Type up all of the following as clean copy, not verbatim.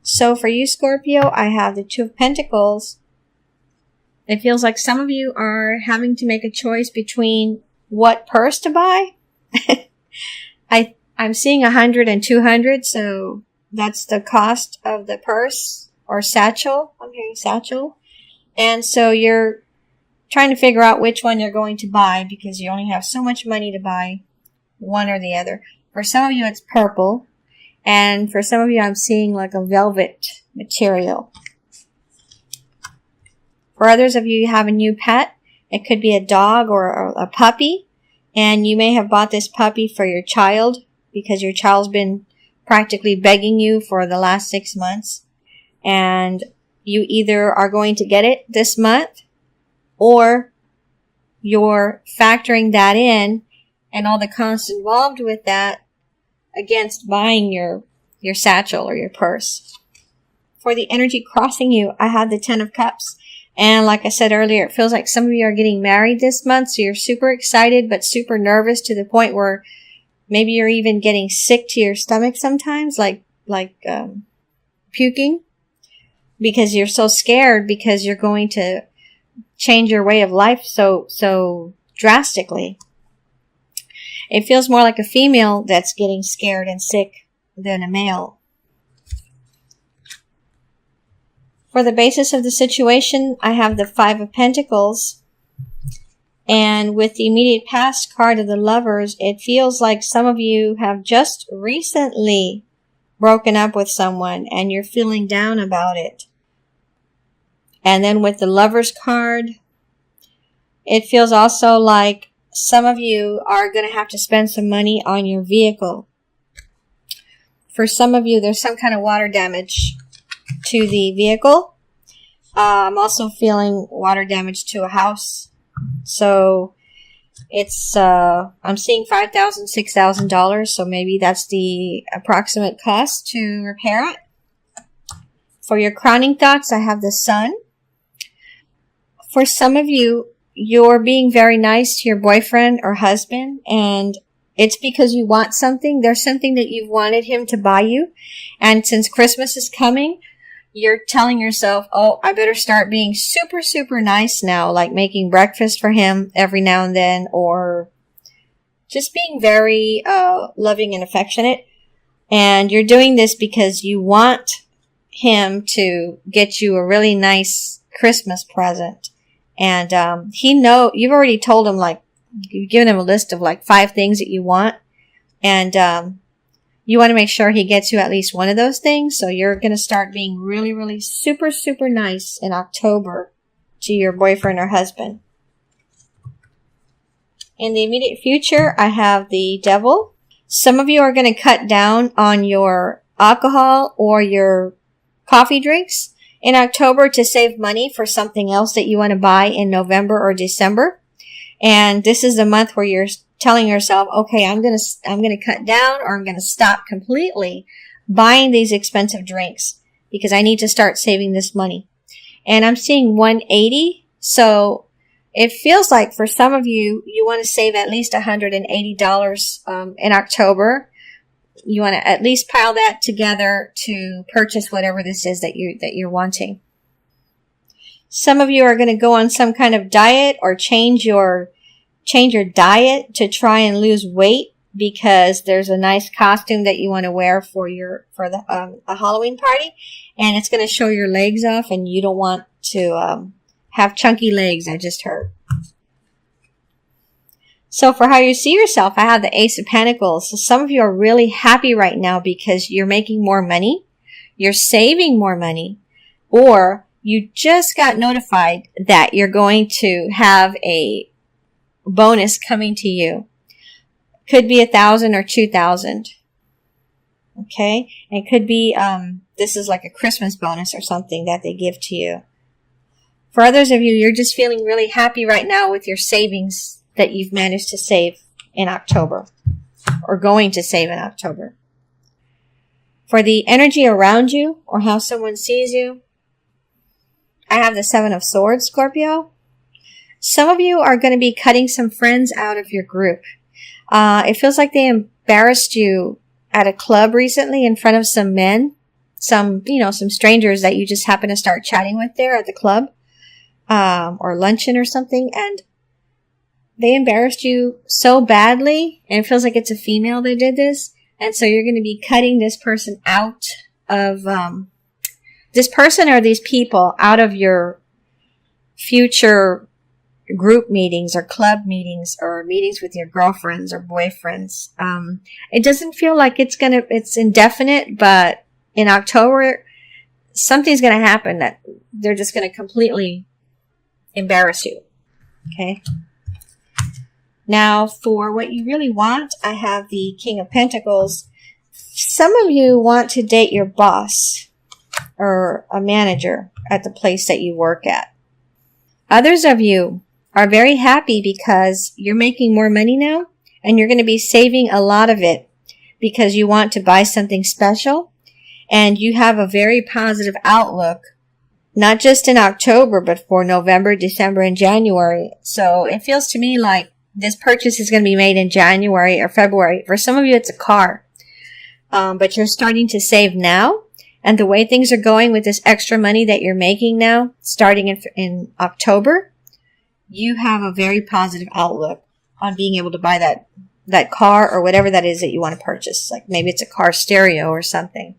So for you, Scorpio, I have the Two of Pentacles. It feels like some of you are having to make a choice between what purse to buy. I'm seeing 100 and 200, so that's the cost of the purse or satchel. I'm hearing satchel. And so you're trying to figure out which one you're going to buy because you only have so much money to buy one or the other. For some of you, it's purple. And for some of you, I'm seeing like a velvet material. For others of you, you have a new pet. It could be a dog or a puppy. And you may have bought this puppy for your child because your child's been practically begging you for the last 6 months. And you either are going to get it this month or you're factoring that in and all the costs involved with that against buying your satchel or your purse. For the energy crossing you, I have the 10 of Cups. And like I said earlier, it feels like some of you are getting married this month, so you're super excited but super nervous to the point where maybe you're even getting sick to your stomach sometimes, like puking, because you're so scared because you're going to change your way of life so drastically. It feels more like a female that's getting scared and sick than a male. For the basis of the situation, I have the 5 of Pentacles. And with the immediate past card of the Lovers, it feels like some of you have just recently broken up with someone and you're feeling down about it. And then with the Lovers card, it feels also like some of you are going to have to spend some money on your vehicle. For some of you, there's some kind of water damage to the vehicle. I'm also feeling water damage to a house. So it's, I'm seeing $5,000, $6,000. So maybe that's the approximate cost to repair it. For your crowning thoughts, I have the Sun. For some of you, you're being very nice to your boyfriend or husband, and it's because you want something. There's something that you've wanted him to buy you. And since Christmas is coming, you're telling yourself, oh, I better start being super, super nice now, like making breakfast for him every now and then, or just being very loving and affectionate. And you're doing this because you want him to get you a really nice Christmas present. And you've already told him, like, you've given him a list of like 5 things that you want. And you want to make sure he gets you at least one of those things. So you're going to start being really, really super, super nice in October to your boyfriend or husband. In the immediate future, I have the Devil. Some of you are going to cut down on your alcohol or your coffee drinks in October to save money for something else that you want to buy in November or December. And this is the month where you're telling yourself, okay, I'm going to cut down, or I'm going to stop completely buying these expensive drinks because I need to start saving this money. And I'm seeing 180. So it feels like for some of you, you want to save at least $180 in October. You want to at least pile that together to purchase whatever this is that you're wanting. Some of you are going to go on some kind of diet or change your diet to try and lose weight because there's a nice costume that you want to wear for a Halloween party, and it's going to show your legs off, and you don't want to have chunky legs, I just heard. So for how you see yourself, I have the Ace of Pentacles. So some of you are really happy right now because you're making more money, you're saving more money, or you just got notified that you're going to have a bonus coming to you. Could be 1,000 or 2,000. Okay? And it could be, this is like a Christmas bonus or something that they give to you. For others of you, you're just feeling really happy right now with your savings that you've managed to save in October, or going to save in October. For the energy around you, or how someone sees you, I have the 7 of Swords, Scorpio. Some of you are going to be cutting some friends out of your group. It feels like they embarrassed you at a club recently in front of some men. some strangers that you just happen to start chatting with there at the club, or luncheon or something, and they embarrassed you so badly, and it feels like it's a female that did this, and so you're going to be cutting this person out of, this person or these people out of your future group meetings or club meetings or meetings with your girlfriends or boyfriends. It doesn't feel like it's indefinite, but in October, something's going to happen that they're just going to completely embarrass you. Okay. Now, for what you really want, I have the King of Pentacles. Some of you want to date your boss or a manager at the place that you work at. Others of you are very happy because you're making more money now, and you're going to be saving a lot of it because you want to buy something special, and you have a very positive outlook, not just in October, but for November, December, and January. So it feels to me like this purchase is going to be made in January or February. For some of you, it's a car. But you're starting to save now. And the way things are going with this extra money that you're making now, starting in October, you have a very positive outlook on being able to buy that car or whatever that is that you want to purchase. Like maybe it's a car stereo or something.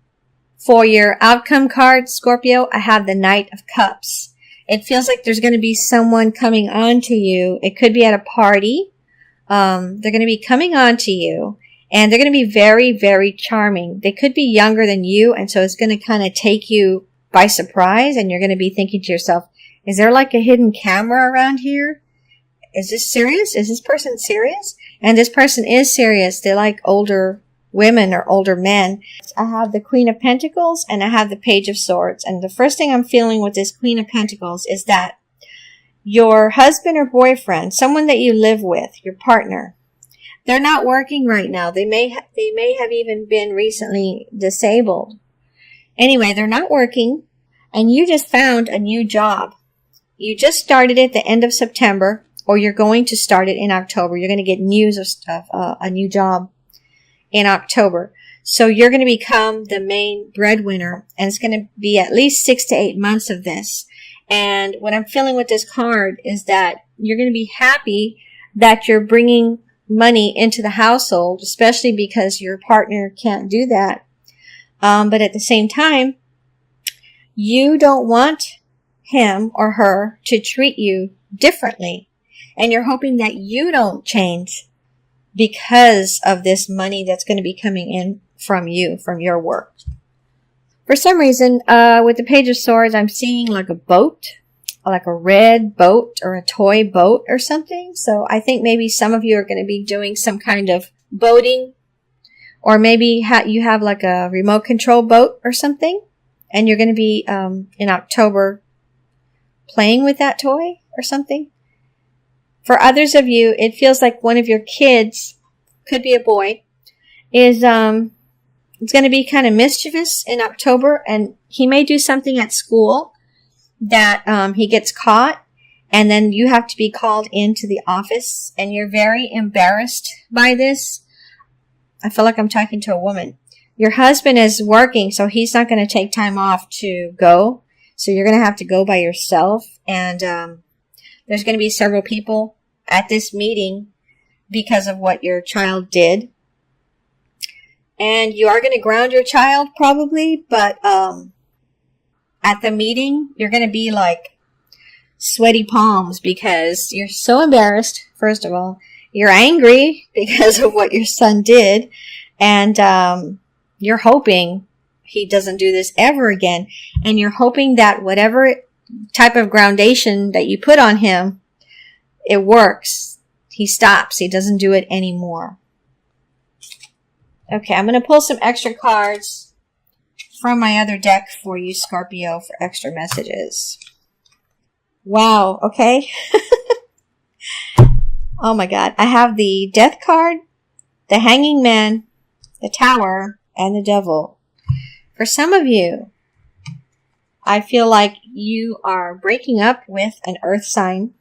For your outcome card, Scorpio, I have the Knight of Cups. It feels like there's going to be someone coming on to you. It could be at a party. They're going to be coming on to you, and they're going to be very, very charming. They could be younger than you, and so it's going to kind of take you by surprise, and you're going to be thinking to yourself, is there like a hidden camera around here? Is this serious? Is this person serious? And this person is serious. They like older women or older men. I have the Queen of Pentacles and I have the Page of Swords. And the first thing I'm feeling with this Queen of Pentacles is that your husband or boyfriend, someone that you live with, your partner, they're not working right now. They may have even been recently disabled. Anyway, they're not working, and you just found a new job. You just started it at the end of September, or you're going to start it in October. You're going to get news of stuff, a new job in October. So you're going to become the main breadwinner, and it's going to be at least 6 to 8 months of this. And what I'm feeling with this card is that you're going to be happy that you're bringing money into the household, especially because your partner can't do that. But at the same time, you don't want him or her to treat you differently. And you're hoping that you don't change because of this money that's going to be coming in from you, from your work. For some reason, with the Page of Swords, I'm seeing like a boat, like a red boat or a toy boat or something. So I think maybe some of you are going to be doing some kind of boating, or maybe you have like a remote control boat or something, and you're going to be in October playing with that toy or something. For others of you, it feels like one of your kids, could be a boy, is it's going to be kind of mischievous in October, and he may do something at school that he gets caught, and then you have to be called into the office, and you're very embarrassed by this. I feel like I'm talking to a woman. Your husband is working, so he's not going to take time off to go, so you're going to have to go by yourself, and there's going to be several people at this meeting because of what your child did. And you are going to ground your child probably, but at the meeting, you're going to be like sweaty palms because you're so embarrassed, first of all. You're angry because of what your son did, and you're hoping he doesn't do this ever again. And you're hoping that whatever type of groundation that you put on him, it works. He stops. He doesn't do it anymore. Okay, I'm going to pull some extra cards from my other deck for you, Scorpio, for extra messages. Wow, okay. Oh my God. I have the Death card, the Hanging Man, the Tower, and the Devil. For some of you, I feel like you are breaking up with an earth sign.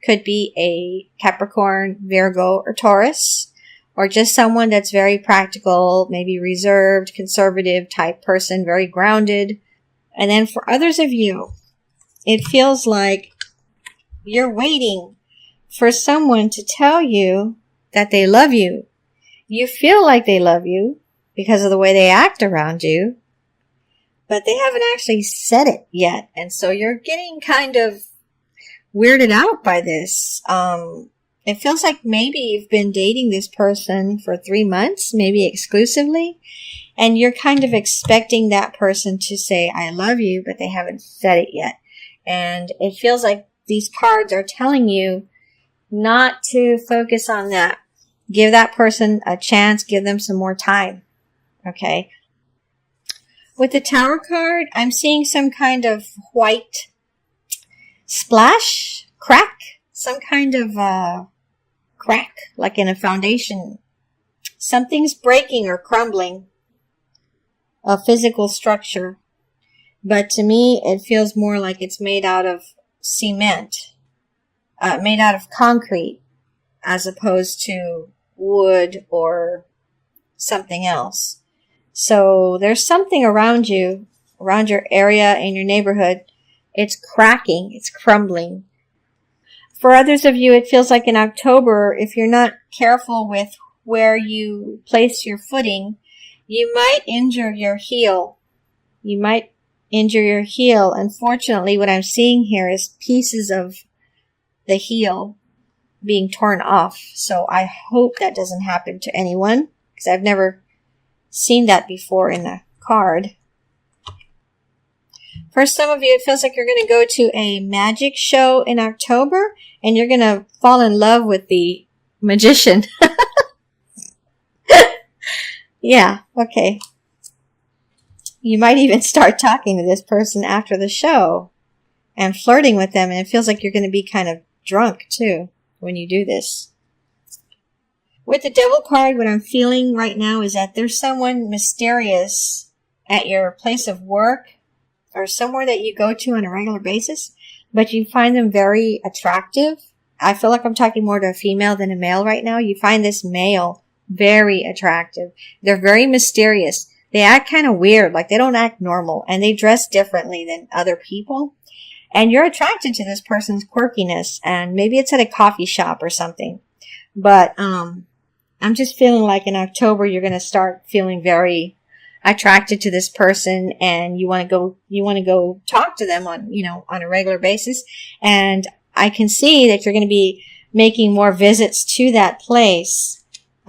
Could be a Capricorn, Virgo, or Taurus. or just someone that's very practical, maybe reserved, conservative type person, very grounded. And then for others of you, it feels like you're waiting for someone to tell you that they love you. You feel like they love you because of the way they act around you, but they haven't actually said it yet. And so you're getting kind of weirded out by this. It feels like maybe you've been dating this person for 3 months, maybe exclusively, and you're kind of expecting that person to say, I love you, but they haven't said it yet. And it feels like these cards are telling you not to focus on that. Give that person a chance. Give them some more time. Okay. With the Tower card, I'm seeing some kind of white splash, crack, some kind of crack, like in a foundation. Something's breaking or crumbling, a physical structure. But to me, it feels more like it's made out of cement, made out of concrete, as opposed to wood or something else. So there's something around you, around your area, in your neighborhood. It's cracking, it's crumbling. For others of you, it feels like in October, if you're not careful with where you place your footing, you might injure your heel. You might injure your heel. Unfortunately, what I'm seeing here is pieces of the heel being torn off. So I hope that doesn't happen to anyone, because I've never seen that before in a card. For some of you, it feels like you're going to go to a magic show in October, and you're going to fall in love with the magician. Yeah, okay. You might even start talking to this person after the show and flirting with them, and it feels like you're going to be kind of drunk, too, when you do this. With the Devil card, what I'm feeling right now is that there's someone mysterious at your place of work or somewhere that you go to on a regular basis, but you find them very attractive. I feel like I'm talking more to a female than a male right now. You find this male very attractive. They're very mysterious. They act kind of weird, like they don't act normal, and they dress differently than other people. And you're attracted to this person's quirkiness, and maybe it's at a coffee shop or something. But I'm just feeling like in October you're going to start feeling very attracted to this person, and you want to go talk to them on a regular basis. And I can see that you're going to be making more visits to that place